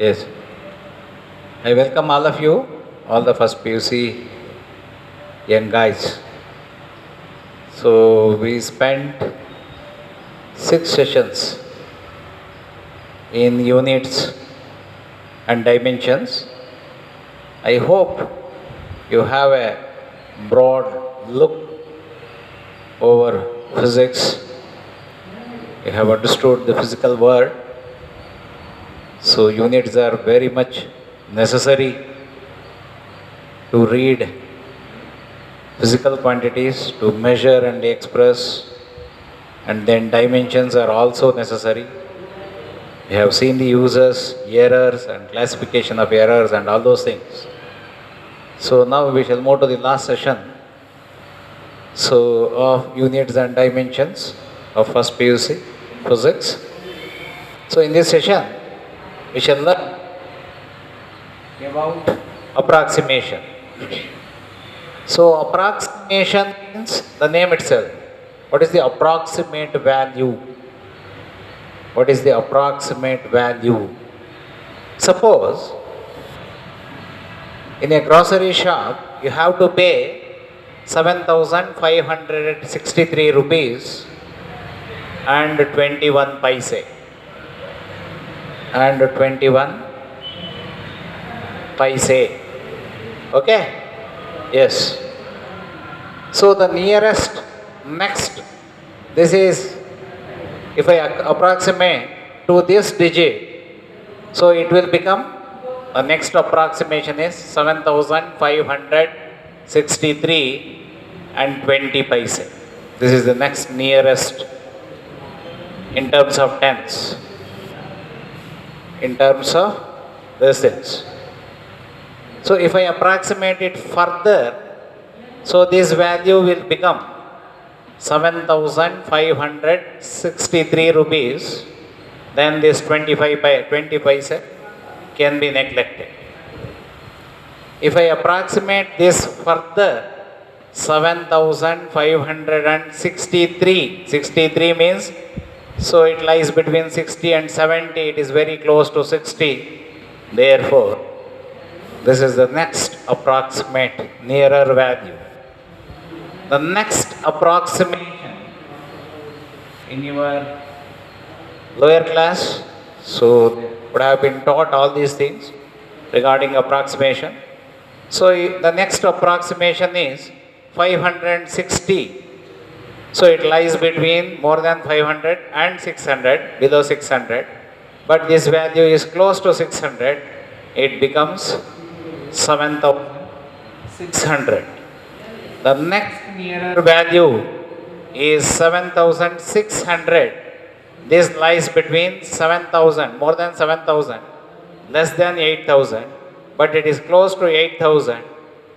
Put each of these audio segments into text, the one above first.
Yes, I welcome all of you, all the first PUC young guys. So we spent 6 sessions in units and dimensions. I hope you have a broad look over physics. You have understood the physical world. So units are very much necessary to read physical quantities, to measure and express, and then dimensions are also necessary. You have seen the uses, errors and classification of errors and all those things. So now we shall move to the last session. So of units and dimensions of first PUC physics. So in this session, we shall learn about approximation. So approximation means the name itself. What is the approximate value? What is the approximate value? Suppose in a grocery shop you have to pay 7,563 rupees and 21 paise. And 21 paise. Okay? Yes. So the nearest next, this is, if I approximate to this digit, so it will become, the next approximation is 7,563 and 20 paise. This is the next nearest in terms of tens. In terms of distance. So if I approximate it further, so this value will become 7,563 rupees, then this 20 paise can be neglected. If I approximate this further, 7,563, 63 means, so it lies between 60 and 70, it is very close to 60. Therefore, this is the next approximate nearer value. The next approximation in your lower class, so would have been taught all these things regarding approximation. So the next approximation is 560. So it lies between more than 500 and 600, below 600. But this value is close to 600. It becomes 7,600. The next nearer value is 7,600. This lies between 7,000, more than 7,000, less than 8,000. But it is close to 8,000.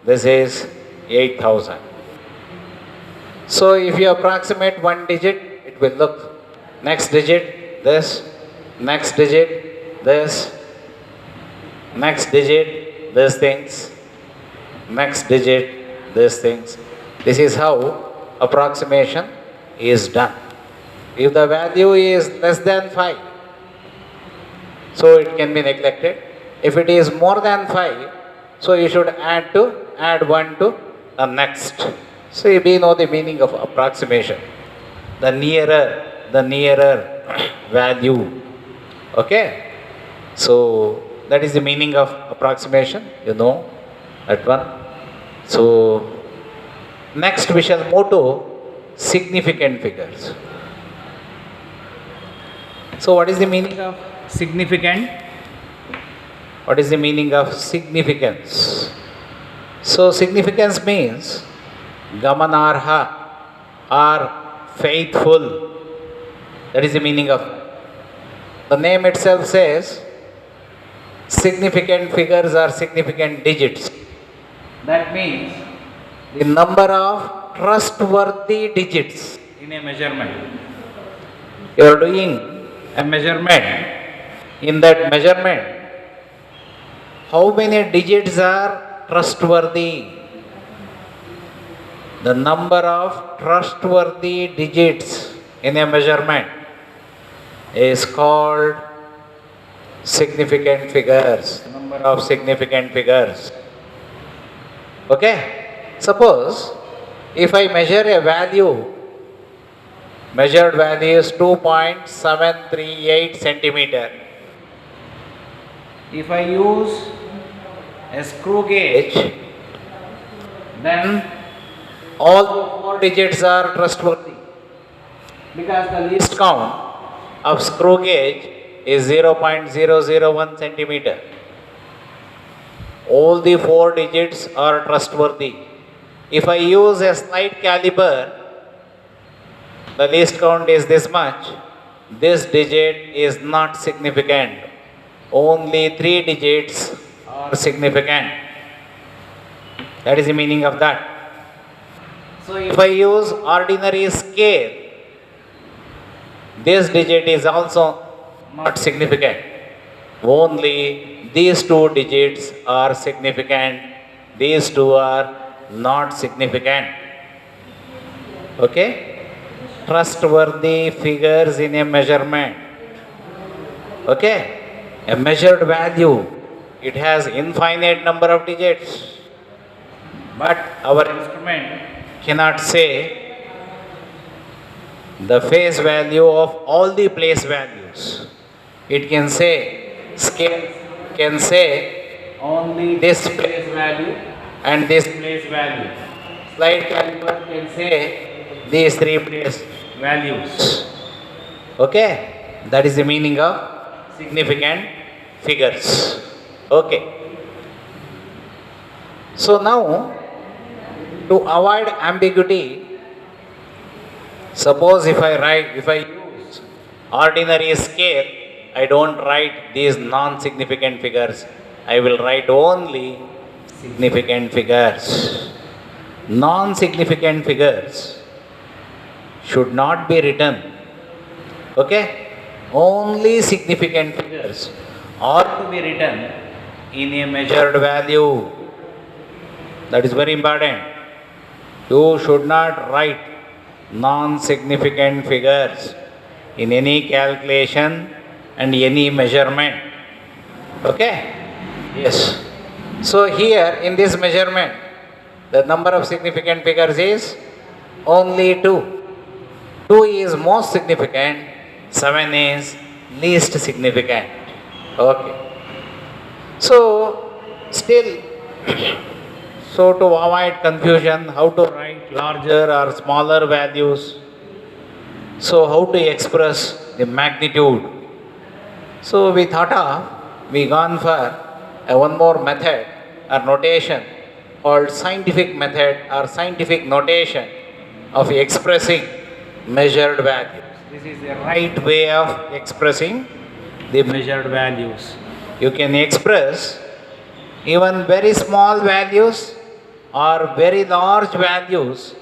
This is 8,000. So if you approximate one digit, it will look next digit, this, next digit, this, next digit, these things, next digit, these things. This is how approximation is done. If the value is less than 5, so it can be neglected. If it is more than 5, so you should add 1 to the next. So we know the meaning of approximation. The nearer value. Okay? So that is the meaning of approximation. You know that one. So next we shall move to significant figures. So what is the meaning of significant? What is the meaning of significance? So significance means gamanarha or faithful. That is the meaning of. The name itself says significant figures are significant digits. That means the number of trustworthy digits in a measurement. You are doing a measurement. In that measurement, how many digits are trustworthy? The number of trustworthy digits in a measurement is called significant figures, number of significant figures. Okay? Suppose if I measure a value, measured value is 2.738 centimeter. If I use a screw gauge, then all the four digits are trustworthy because the least count of screw gauge is 0.001 centimeter. All the four digits are trustworthy. If I use a slight caliber, the least count is this much. This digit is not significant. Only 3 digits are significant. That is the meaning of that. So if I use ordinary scale, this digit is also not significant. Only these 2 digits are significant. These 2 are not significant. Okay? Trustworthy figures in a measurement. Okay? A measured value, it has infinite number of digits. But our instrument cannot say the face value of all the place values. It can say, scale can say only this place value and this place value. Slide caliber can say these 3 place values. Okay? That is the meaning of significant figures. Okay. So now, to avoid ambiguity, suppose if I use ordinary scale, I don't write these non-significant figures. I will write only significant figures. Non-significant figures should not be written. Okay? Only significant figures are to be written in a measured value. That is very important. You should not write non-significant figures in any calculation and any measurement. Okay? Yes. So here in this measurement, the number of significant figures is only 2. 2 is most significant, 7 is least significant. Okay. So, still, so to avoid confusion, how to write larger or smaller values? So, how to express the magnitude? So, we gone for one more method or notation called scientific method or scientific notation of expressing measured values. This is the right way of expressing the measured values. You can express even very small values or very large values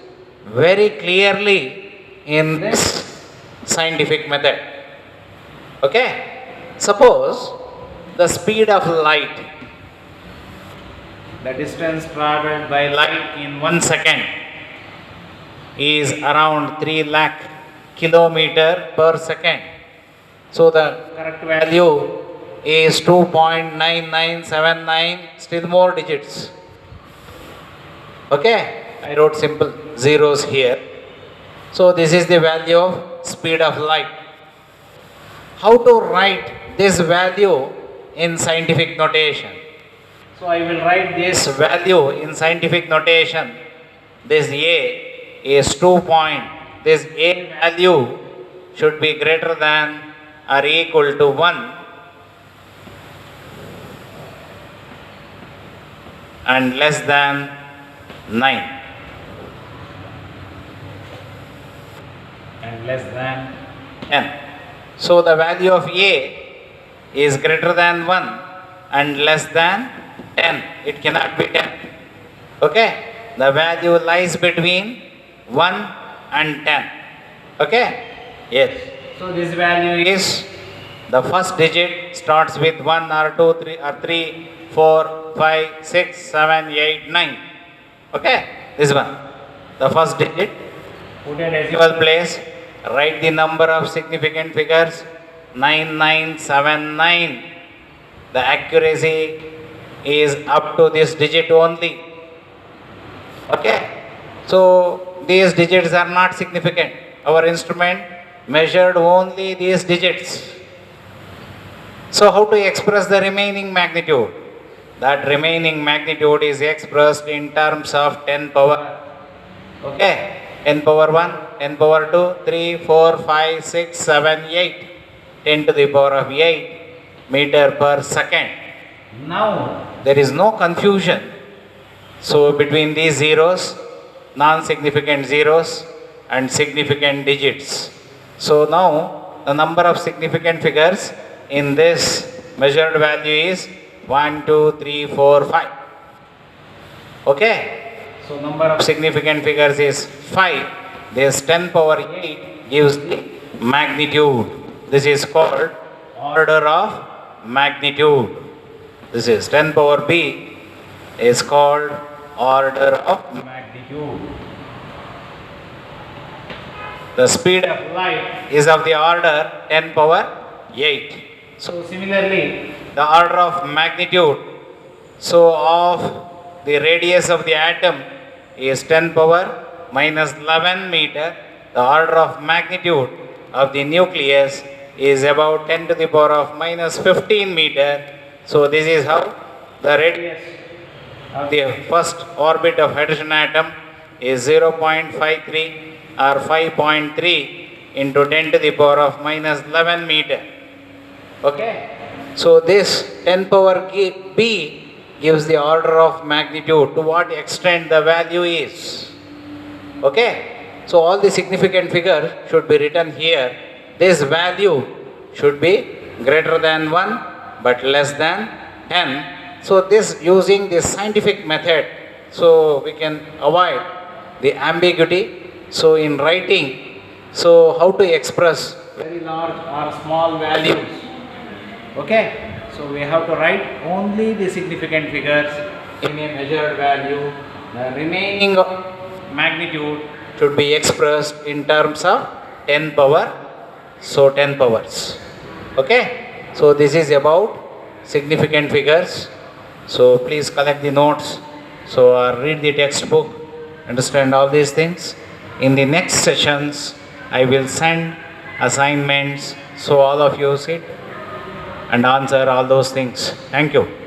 very clearly in this scientific method. Okay? Suppose the speed of light, the distance traveled by light in 1 second is around 3 lakh kilometer per second. So the correct value is 2.9979, still more digits. Okay? I wrote simple zeros here. So this is the value of speed of light. How to write this value in scientific notation? So I will write this value in scientific notation. This A is 2 point. This A value should be greater than or equal to 1 and less than 9 and less than 10. So the value of A is greater than 1 and less than 10. It cannot be 10. Okay? The value lies between 1 and 10. Okay? Yes. So this value is, the first digit starts with 1 or 2, 3 or 3, 4, 5, 6, 7, 8, 9. Okay? This one. The first digit, put a decimal place, write the number of significant figures, 9979. the accuracy is up to this digit only. Okay? So these digits are not significant. Our instrument measured only these digits. So how to express the remaining magnitude? That remaining magnitude is expressed in terms of 10 power. Okay? 10 power 1, 10 power 2, 3, 4, 5, 6, 7, 8. 10 to the power of 8 meter per second. Now there is no confusion. So between these zeros, non-significant zeros and significant digits. So now the number of significant figures in this measured value is 1, 2, 3, 4, 5. Okay? So number of significant figures is 5. This 10 power 8 gives the magnitude. This is called order of magnitude. This is 10 power b is called order of magnitude. The speed of light is of the order 10 power 8. So similarly, the order of magnitude, so of the radius of the atom is 10 power minus 11 meter. The order of magnitude of the nucleus is about 10 to the power of minus 15 meter. So this is how the radius of the first orbit of hydrogen atom is 0.53 or 5.3 into 10 to the power of minus 11 meter. Okay? So this 10 power b gives the order of magnitude, to what extent the value is. Okay? So all the significant figures should be written here. This value should be greater than 1 but less than 10. So this, using this scientific method, so we can avoid the ambiguity. So in writing, so how to express very large or small values. Okay? So we have to write only the significant figures in a measured value. The remaining magnitude should be expressed in terms of 10 power. So 10 powers. Okay? So this is about significant figures. So please collect the notes. So read the textbook, understand all these things. In the next sessions, I will send assignments. So all of you sit and answer all those things. Thank you.